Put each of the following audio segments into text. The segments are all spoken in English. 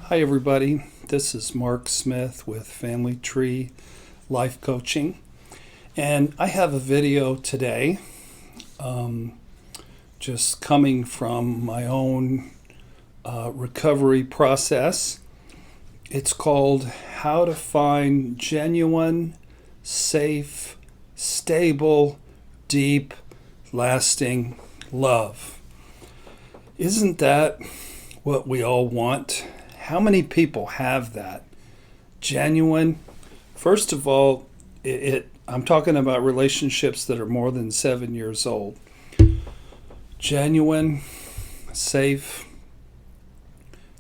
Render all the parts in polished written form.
Hi, everybody. This is Mark Smith with Family Tree Life Coaching. And I have a video today just coming from my own recovery process. It's called How to Find Genuine, Safe, Stable, Deep, Lasting Love. Isn't that what we all want? How many people have that? Genuine. First of all, I'm talking about relationships that are more than 7 years old. Genuine, safe,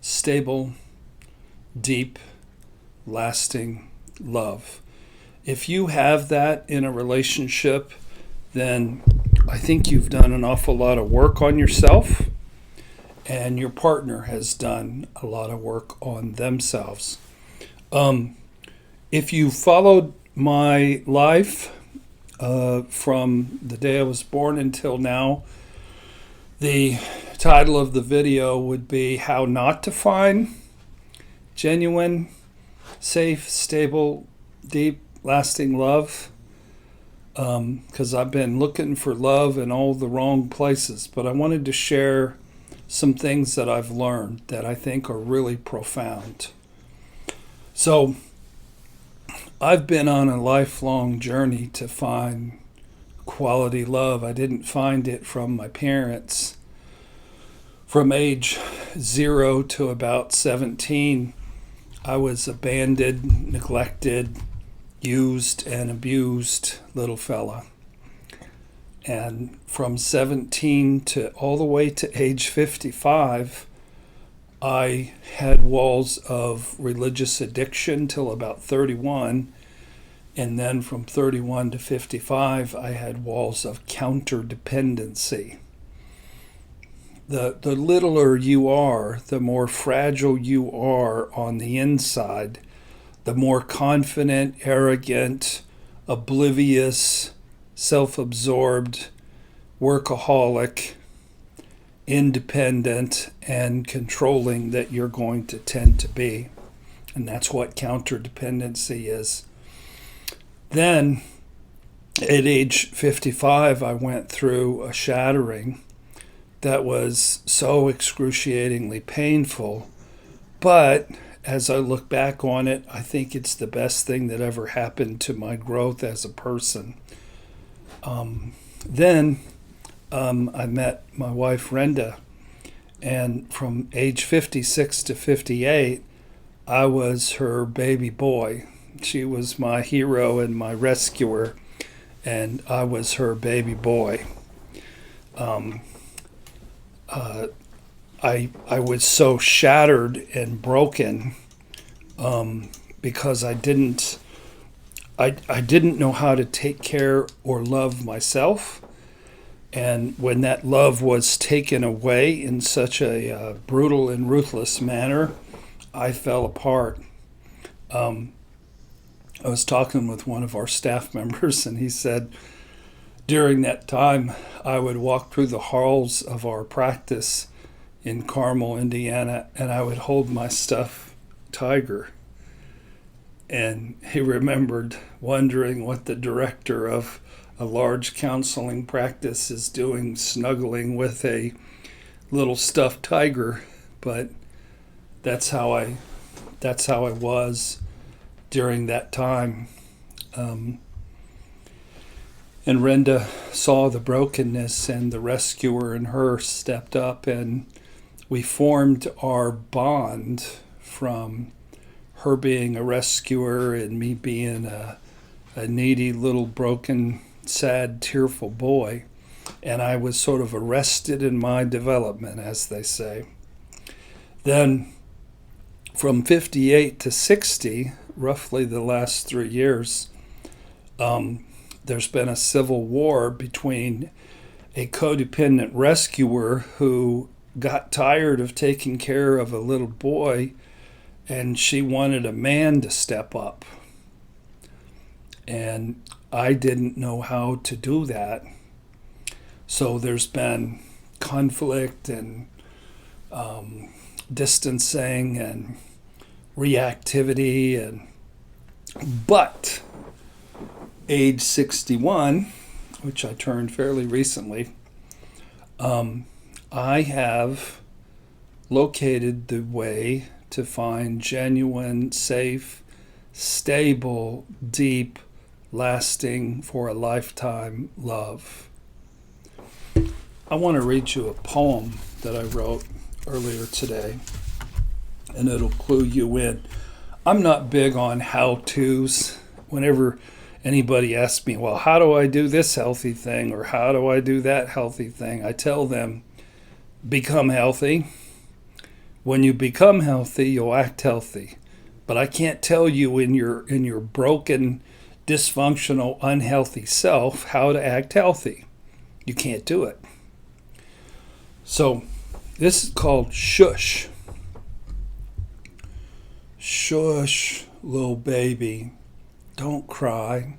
stable, deep, lasting love. If you have that in a relationship, then I think you've done an awful lot of work on yourself, and your partner has done a lot of work on themselves. If you followed my life from the day I was born until now, the title of the video would be How Not to Find Genuine, Safe, Stable, Deep, Lasting Love. Because I've been looking for love in all the wrong places, but I wanted to share some things that I've learned that I think are really profound. So I've been on a lifelong journey to find quality love. I didn't find it from my parents. From age 0 to about 17, I was abandoned, neglected, used, and abused little fella. And from 17 to all the way to age 55, I had walls of religious addiction till about 31. And then from 31 to 55, I had walls of counterdependency. The littler you are, the more fragile you are on the inside, the more confident, arrogant, oblivious, self-absorbed, workaholic, independent, and controlling that you're going to tend to be. And that's what counterdependency is. Then, at age 55, I went through a shattering that was so excruciatingly painful. But as I look back on it, I think it's the best thing that ever happened to my growth as a person. Then I met my wife, Renda, and from age 56 to 58, I was her baby boy. She was my hero and my rescuer, and I was her baby boy. I was so shattered and broken because I didn't know how to take care or love myself. And when that love was taken away in such a brutal and ruthless manner, I fell apart. I was talking with one of our staff members, and he said, during that time, I would walk through the halls of our practice in Carmel, Indiana, and I would hold my stuffed tiger. And he remembered wondering what the director of a large counseling practice is doing, snuggling with a little stuffed tiger. But that's how I was during that time. And Renda saw the brokenness, and the rescuer in her stepped up, and we formed our bond from her being a rescuer and me being a needy little broken, sad, tearful boy. And I was sort of arrested in my development, as they say. Then from 58 to 60, roughly the last 3 years, there's been a civil war between a codependent rescuer who got tired of taking care of a little boy, and she wanted a man to step up. And I didn't know how to do that. So there's been conflict and distancing and reactivity. But age 61, which I turned fairly recently, I have located the way to find genuine, safe, stable, deep, lasting, for a lifetime love. I want to read you a poem that I wrote earlier today, and it'll clue you in. I'm not big on how-tos. Whenever anybody asks me, well, how do I do this healthy thing, or how do I do that healthy thing, I tell them, become healthy. When you become healthy, you'll act healthy. But I can't tell you in your broken, dysfunctional, unhealthy self how to act healthy. You can't do it. So this is called Shush. Shush, little baby, don't cry.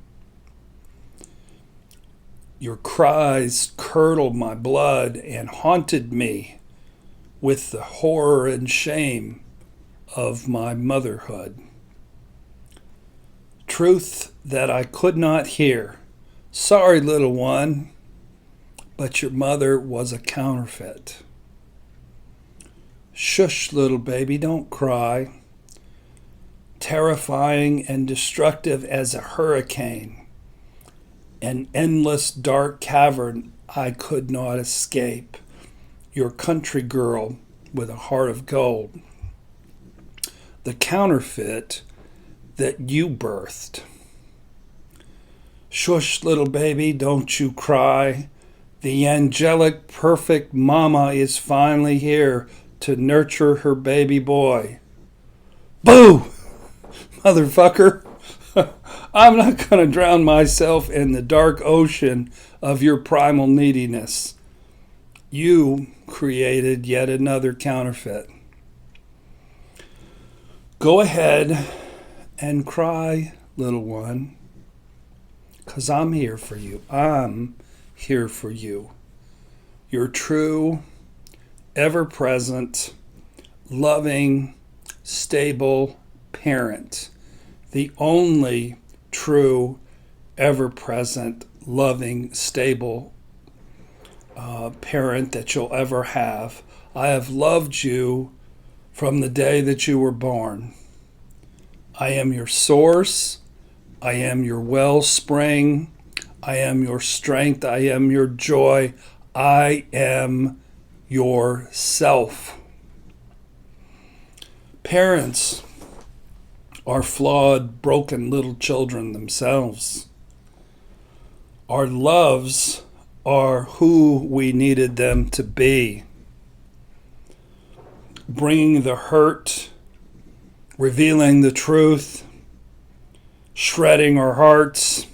Your cries curdled my blood and haunted me with the horror and shame of my motherhood. Truth that I could not hear. Sorry, little one, but your mother was a counterfeit. Shush, little baby, don't cry. Terrifying and destructive as a hurricane, an endless dark cavern I could not escape. Your country girl with a heart of gold. The counterfeit that you birthed. Shush, little baby, don't you cry. The angelic, perfect Momma is finally here to nurture her baby boy. Boo! Motherfucker. I'm not going to drown myself in the dark ocean of your primal neediness. You created yet another counterfeit. Go ahead and cry, little one, 'cause I'm here for you. I'm here for you. Your true, ever-present, loving, stable parent. The only true, ever-present, loving, stable parent that you'll ever have. I have loved you from the day that you were born. I am your source. I am your wellspring. I am your strength. I am your joy. I am your self. Parents are flawed, broken little children themselves. Our loves are who we needed them to be. Bringing the hurt, revealing the truth, shredding our hearts,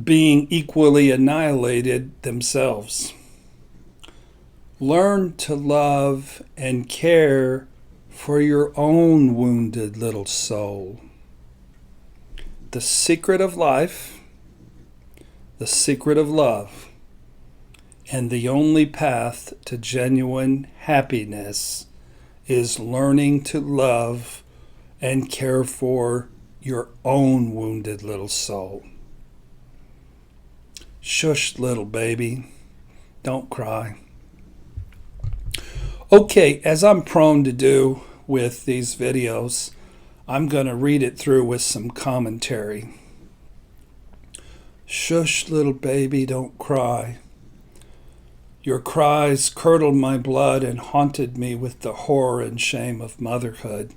being equally annihilated themselves. Learn to love and care for your own wounded little soul. The secret of life, the secret of love, and the only path to genuine happiness is learning to love and care for your own wounded little soul. Shush, little baby, don't cry. Okay, as I'm prone to do with these videos, I'm going to read it through with some commentary. Shush, little baby, don't cry. Your cries curdled my blood and haunted me with the horror and shame of motherhood.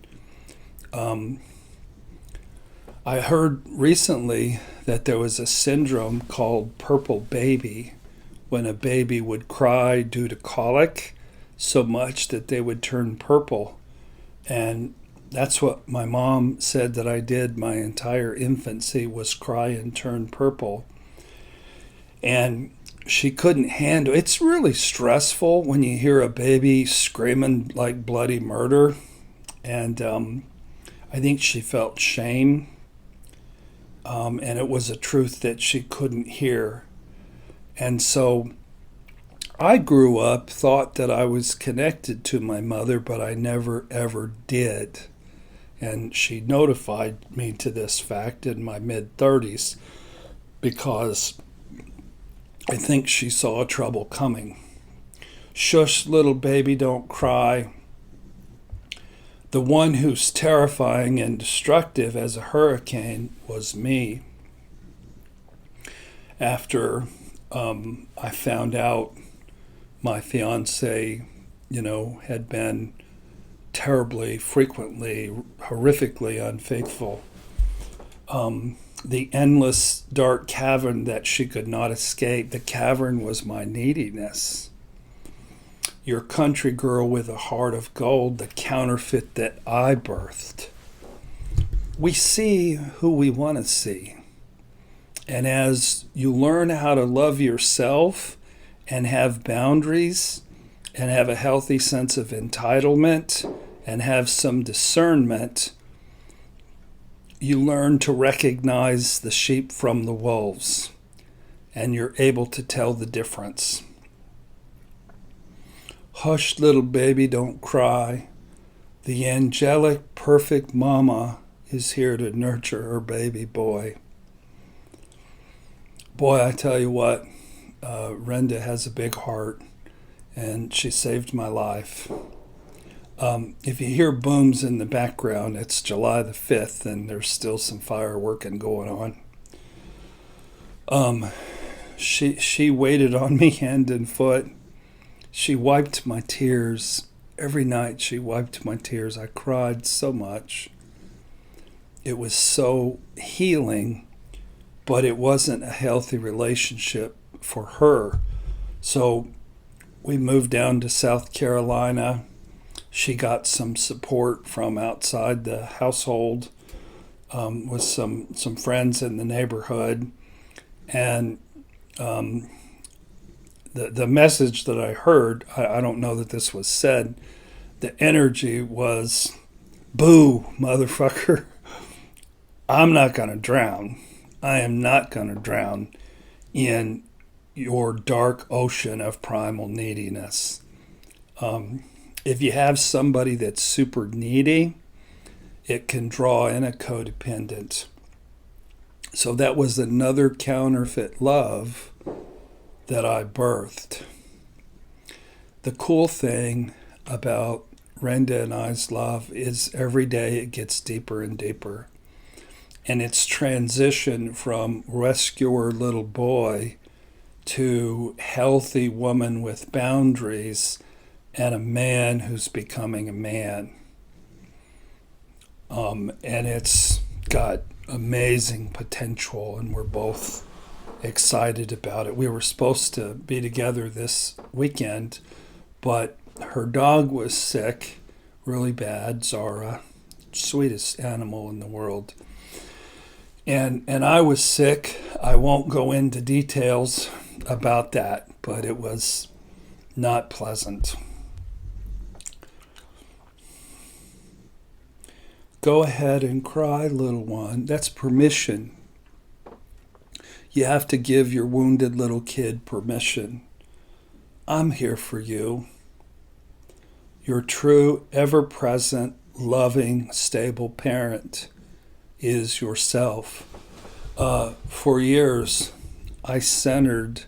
I heard recently that there was a syndrome called purple baby, when a baby would cry due to colic so much that they would turn purple. And that's what my mom said that I did my entire infancy, was cry and turn purple. And she couldn't handle it. It's really stressful when you hear a baby screaming like bloody murder. And I think she felt shame. And it was a truth that she couldn't hear. And so I grew up, thought that I was connected to my mother, but I never ever did. And she notified me to this fact in my mid 30s because I think she saw trouble coming. Shush, little baby, don't cry. The one who's terrifying and destructive as a hurricane was me. After I found out my fiance, had been terribly, frequently, horrifically unfaithful. The endless dark cavern that she could not escape, the cavern was my neediness. Your country girl with a heart of gold, the counterfeit that I birthed. We see who we want to see. And as you learn how to love yourself and have boundaries and have a healthy sense of entitlement and have some discernment, you learn to recognize the sheep from the wolves, and you're able to tell the difference. Hush, little baby, don't cry. The angelic, perfect Momma is here to nurture her baby boy. Boy, I tell you what, Renda has a big heart, and she saved my life. If you hear booms in the background, it's July the 5th, and there's still some fireworking going on. She waited on me hand and foot. She wiped my tears. Every night she wiped my tears. I cried so much. It was so healing, but it wasn't a healthy relationship for her. So we moved down to South Carolina. She got some support from outside the household, with some friends in the neighborhood. And the message that I heard, I don't know that this was said, the energy was, boo, motherfucker. I'm not going to drown. I am not going to drown in your dark ocean of primal neediness. If you have somebody that's super needy, it can draw in a codependent. So that was another counterfeit love that I birthed. The cool thing about Renda and I's love is every day it gets deeper and deeper. And it's transition from rescuer little boy to healthy woman with boundaries and a man who's becoming a man. And it's got amazing potential, and we're both excited about it. We were supposed to be together this weekend, but her dog was sick really bad, Zara, sweetest animal in the world. And I was sick. I won't go into details about that, but it was not pleasant. Go ahead and cry, little one. That's permission. You have to give your wounded little kid permission. I'm here for you. Your true, ever-present, loving, stable parent is yourself. For years, I centered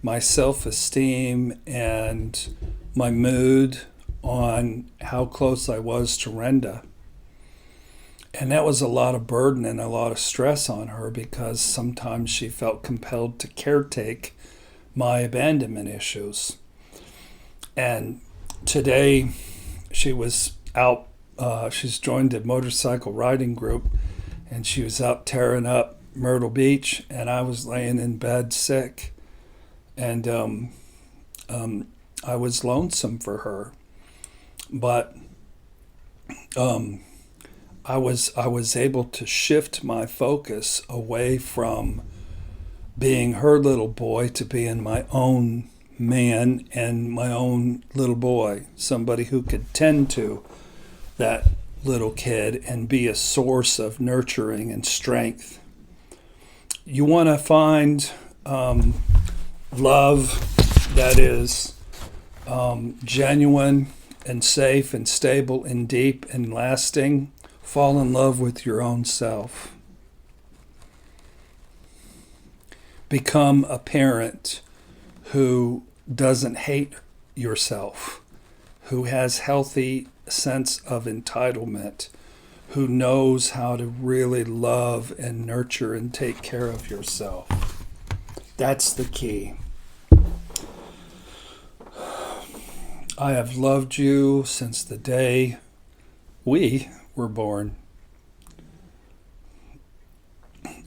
my self-esteem and my mood on how close I was to Renda. And that was a lot of burden and a lot of stress on her, because sometimes she felt compelled to caretake my abandonment issues. And today she was out, she's joined a motorcycle riding group, and she was out tearing up Myrtle Beach, and I was laying in bed sick. And I was lonesome for her. But I was able to shift my focus away from being her little boy to being my own man and my own little boy, somebody who could tend to that little kid and be a source of nurturing and strength. You want to find love that is genuine and safe and stable and deep and lasting. Fall in love with your own self. Become a parent who doesn't hate yourself, who has healthy sense of entitlement, who knows how to really love and nurture and take care of yourself. That's the key. I have loved you since the day we were born.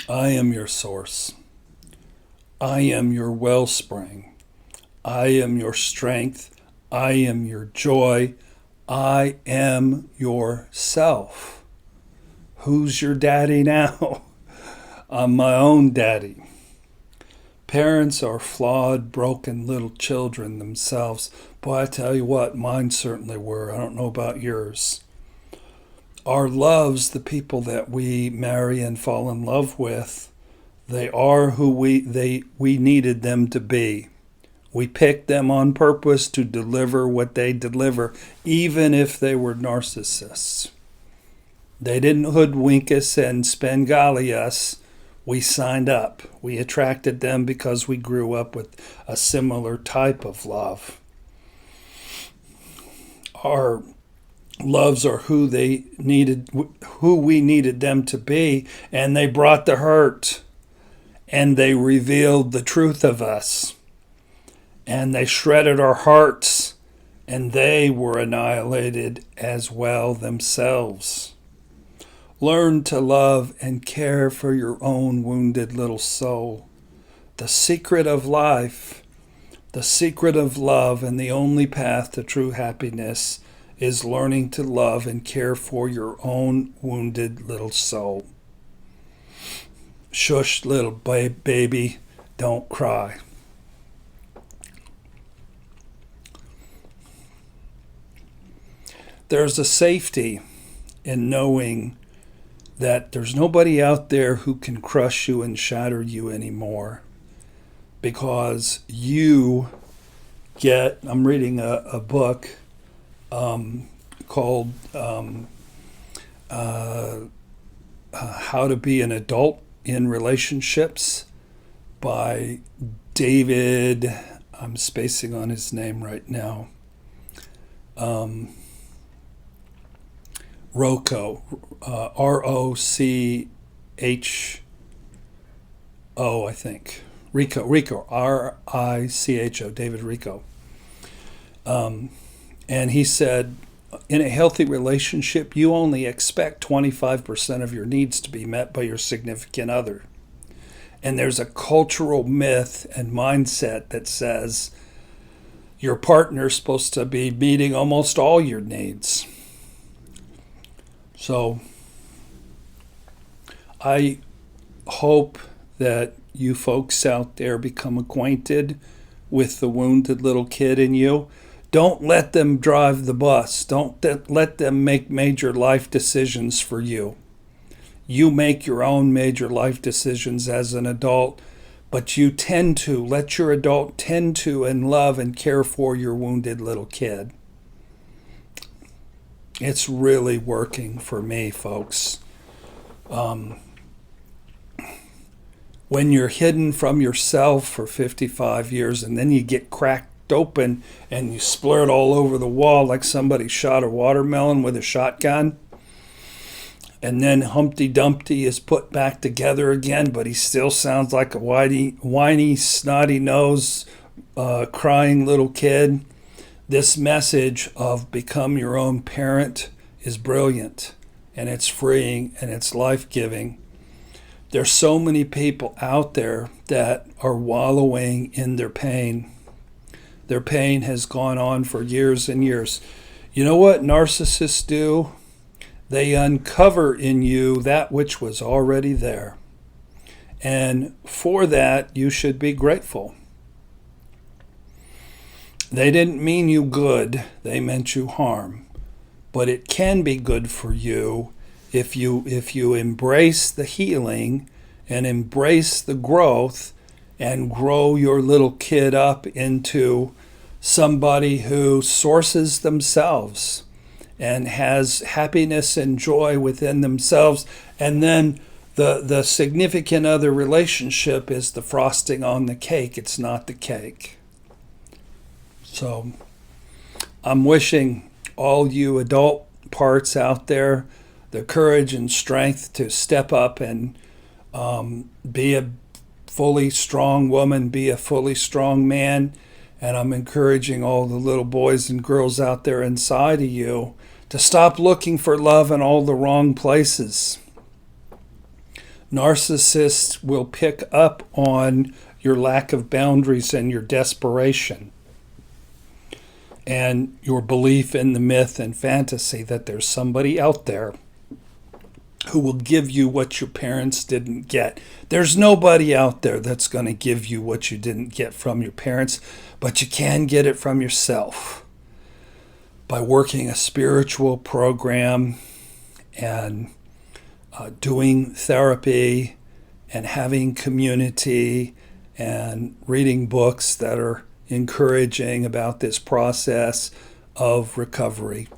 I am your source. I am your wellspring. I am your strength. I am your joy. I am yourself. Who's your daddy now? I'm my own daddy. Parents are flawed, broken little children themselves. Boy, I tell you what, mine certainly were. I don't know about yours. Our loves, the people that we marry and fall in love with, they are who we needed them to be. We picked them on purpose to deliver what they deliver, even if they were narcissists. They didn't hoodwink us and Spengali us. We signed up. We attracted them because we grew up with a similar type of love. Our loves are who we needed them to be, and they brought the hurt, and they revealed the truth of us, and they shredded our hearts, and they were annihilated as well themselves. Learn to love and care for your own wounded little soul. The secret of life, the secret of love, and the only path to true happiness is learning to love and care for your own wounded little soul. Shush, little baby, don't cry. There's a safety in knowing that there's nobody out there who can crush you and shatter you anymore, because you get, I'm reading a book called How to Be an Adult in Relationships by David, I'm spacing on his name right now, Rocco, R-O-C-H-O, I think. Rico, R-I-C-H-O, David Rico. And he said, in a healthy relationship, you only expect 25% of your needs to be met by your significant other. And there's a cultural myth and mindset that says your partner's supposed to be meeting almost all your needs. So I hope that you folks out there become acquainted with the wounded little kid in you. Don't let them drive the bus. Don't let them make major life decisions for you. You make your own major life decisions as an adult, but you let your adult tend to and love and care for your wounded little kid. It's really working for me, folks. When you're hidden from yourself for 55 years and then you get cracked open and you splurt all over the wall like somebody shot a watermelon with a shotgun, and then Humpty Dumpty is put back together again, but he still sounds like a whiny, snotty-nosed, crying little kid. This message of become your own parent is brilliant, and it's freeing, and it's life-giving. There's so many people out there that are wallowing in their pain. Their pain has gone on for years and years. You know what narcissists do? They uncover in you that which was already there. And for that, you should be grateful. They didn't mean you good, they meant you harm. But it can be good for you if you embrace the healing and embrace the growth and grow your little kid up into somebody who sources themselves and has happiness and joy within themselves. And then the significant other relationship is the frosting on the cake. It's not the cake. So I'm wishing all you adult parts out there the courage and strength to step up and be a fully strong woman, be a fully strong man. And I'm encouraging all the little boys and girls out there inside of you to stop looking for love in all the wrong places. Narcissists will pick up on your lack of boundaries and your desperation and your belief in the myth and fantasy that there's somebody out there who will give you what your parents didn't get. There's nobody out there that's going to give you what you didn't get from your parents, but you can get it from yourself by working a spiritual program and doing therapy and having community and reading books that are encouraging about this process of recovery.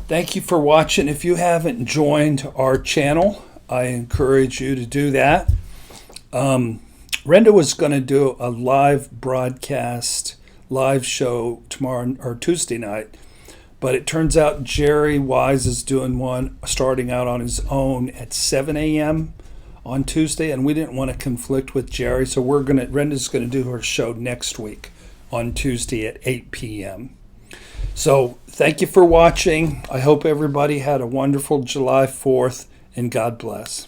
Thank you for watching. If you haven't joined our channel, I encourage you to do that. Brenda was going to do a live broadcast, live show tomorrow or Tuesday night, but it turns out Jerry Wise is doing one starting out on his own at 7 a.m. on Tuesday, and we didn't want to conflict with Jerry, so Brenda's going to do her show next week on Tuesday at 8 p.m. So thank you for watching. I hope everybody had a wonderful July 4th, and God bless.